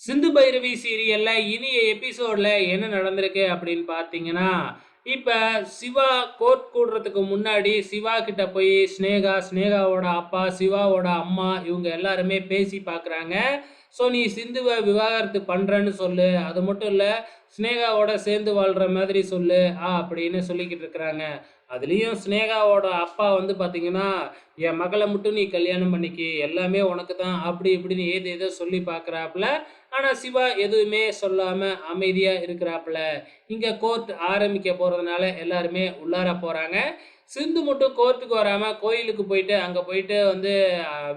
சிந்து பைரவி சீரியல்ல இனிய எபிசோட்ல என்ன நடந்திருக்கு அப்படின்னு பார்த்தீங்கன்னா, இப்ப சிவா கோர்ட் கூடுறதுக்கு முன்னாடி சிவா கிட்ட போய் சினேகா, சினேகாவோட அப்பா, சிவாவோட அம்மா இவங்க எல்லாருமே பேசி பார்க்குறாங்க. ஸோ நீ சிந்துவ விவாகரத்து பண்றேன்னு சொல்லு. அது மட்டும் இல்ல, சினேகாவோட சேர்ந்து வாழ்ற மாதிரி சொல்லு. அப்படின்னு சொல்லிக்கிட்டு இருக்கிறாங்க. அதுலயும் சினேகாவோட அப்பா வந்து பார்த்தீங்கன்னா, என் மகள மட்டும் நீ கல்யாணம் பண்ணிக்க. எல்லாமே உனக்கு தான். அப்படி இப்படின்னு ஏதேதோ சொல்லி பார்க்குறாப்புல. ஆனா சிவா எதுவுமே சொல்லாம அமைதியா இருக்கிறாப்புல. இங்க கோர்ட் ஆரம்பிக்க போறதுனால எல்லாருமே உள்ளார போறாங்க. சிந்து மட்டும் கோர்ட்டுக்கு வராம கோயிலுக்கு போயிட்டு, அங்க போயிட்டு வந்து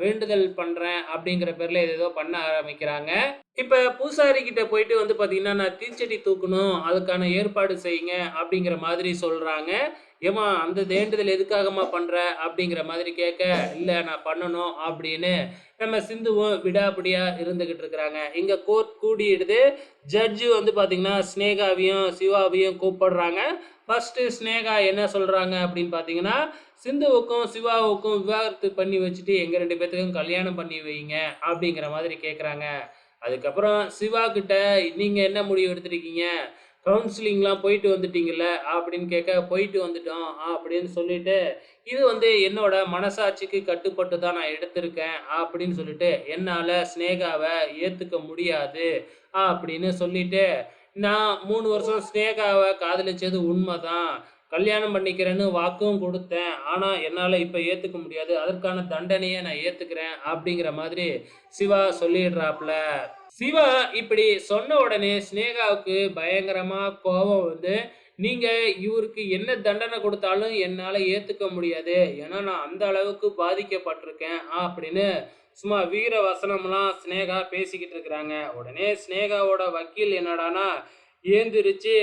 வேண்டுதல் பண்றேன் அப்படிங்கிற பேர்ல ஏதேதோ பண்ண ஆரம்பிக்கிறாங்க. இப்ப பூசாரி கிட்ட போயிட்டு வந்து பார்த்தீங்கன்னா, நான் தீச்சட்டி தூக்கணும். அதுக்கான ஏற்பாடு செய்யுங்க அப்படிங்கிற மாதிரி சொல்றாங்க. ஏம்மா அந்த வேண்டுதல் எதுக்காகம்மா பண்ற? அப்படிங்கிற மாதிரி கேட்க, இல்ல நான் பண்ணணும் அப்படின்னு நம்ம சிந்துவும் விடாப்பிடியா இருந்துகிட்டு இருக்கிறாங்க. இங்க கோர்ட் கூடிடுது. ஜட்ஜ் வந்து பார்த்தீங்கன்னா, சினேகாவையும், சிவாவையும் கூப்பிடுறாங்க. ஃபர்ஸ்ட்டு சினேகா என்ன சொல்றாங்க அப்படின்னு பார்த்தீங்கன்னா, சிந்துவுக்கும், சிவாவுக்கும் விவாகரத்து பண்ணி வச்சுட்டு எங்க 2 பேத்துக்கும் கல்யாணம் பண்ணி வையுங்க அப்படிங்கிற மாதிரி கேட்குறாங்க. அதுக்கப்புறம் சிவா கிட்ட நீங்க என்ன முடிவு எடுத்திருக்கீங்க? கவுன்சிலிங்லாம் போயிட்டு வந்துட்டீங்கல்ல? அப்படின்னு கேட்க, போயிட்டு வந்துட்டோம் அப்படின்னு சொல்லிட்டு, இது வந்து என்னோட மனசாட்சிக்கு கட்டுப்பட்டு தான் நான் எடுத்திருக்கேன் அப்படின்னு சொல்லிட்டு, என்னால சினேகாவ ஏத்துக்க முடியாது அப்படின்னு சொல்லிட்டு, நான் 3 வருஷம் சினேகாவ காதலிச்சது உண்மதான். கல்யாணம் பண்ணிக்கிறேன்னு வாக்கும் குடுத்தேன். ஆனா, என்னால இப்ப ஏத்துக்க முடியாது. அதற்கான தண்டனைய நான் ஏத்துக்கிறேன் அப்படிங்கிற மாதிரி சிவா சொல்லிடுறாப்புல. சிவா இப்படி சொன்ன உடனே சினேகாவுக்கு பயங்கரமா கோபம் வந்து, "நீங்க இவருக்கு என்ன தண்டனை குடுத்தாலும் என்னால ஏத்துக்க முடியாது. ஏன்னா நான் அந்த அளவுக்கு பாதிக்கப்பட்டுருக்கேன்." அப்படின்னு சும்மா வீர வசனம்லாம் சினேகா பேசிக்கிட்டு இருக்கிறாங்க. உடனே சினேகாவோட வக்கீல் என்னடான்னா, ஏந்திரிச்சு,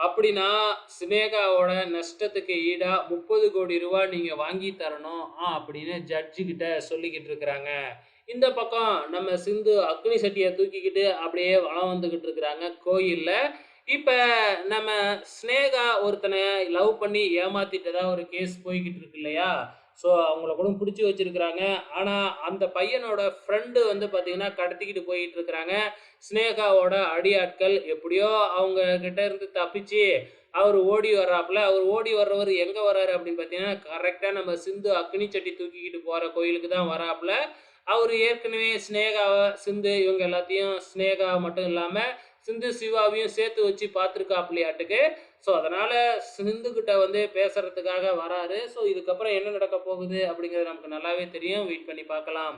"அப்படின்னா சினேகாவோட நஷ்டத்துக்கு ஈடா ரூ. 30,00,00,000 நீங்க வாங்கி தரணும்." அப்படின்னு ஜட்ஜு கிட்ட சொல்லிக்கிட்டு இருக்கிறாங்க. இந்த பக்கம் நம்ம சிந்து அக்னி சட்டிய தூக்கிக்கிட்டு அப்படியே வலம் வந்துகிட்டு இருக்கிறாங்க கோயில்ல. இப்ப நம்ம சினேகா ஒருத்தன லவ் பண்ணி ஏமாத்திட்டதா ஒரு கேஸ் போய்க்கிட்டு இருக்கு இல்லையா? ஸோ அவங்கள கூட புடிச்சு வச்சிருக்கிறாங்க. ஆனா அந்த பையனோட ஃப்ரெண்டு வந்து பார்த்தீங்கன்னா, கடத்திக்கிட்டு போயிட்டு இருக்கிறாங்க. சினேகாவோட அடியாட்கள். எப்படியோ அவங்க கிட்ட இருந்து தப்பிச்சு அவரு ஓடி வர்றாப்புல. அவரு ஓடி வர்றவரு எங்க வர்றாரு அப்படின்னு பார்த்தீங்கன்னா, கரெக்ட்டா நம்ம சிந்து அக்னி சட்டி தூக்கிக்கிட்டு போற கோயிலுக்கு தான் வராப்புல. அவரு ஏற்கனவே சினேகாவ, சிந்து இவங்க எல்லாத்தையும் சினேகா மட்டும் இல்லாம, சிந்து, சிவாவையும் சேர்த்து வச்சு பார்த்துருக்காப்புலயாட்டுக்கு. ஸோ, அதனால சிந்து கிட்ட வந்து பேசுறதுக்காக வராரு. ஸோ, இதுக்கப்புறம் என்ன நடக்க போகுது அப்படிங்கிறது நமக்கு நல்லாவே தெரியும். வெயிட் பண்ணி பார்க்கலாம்.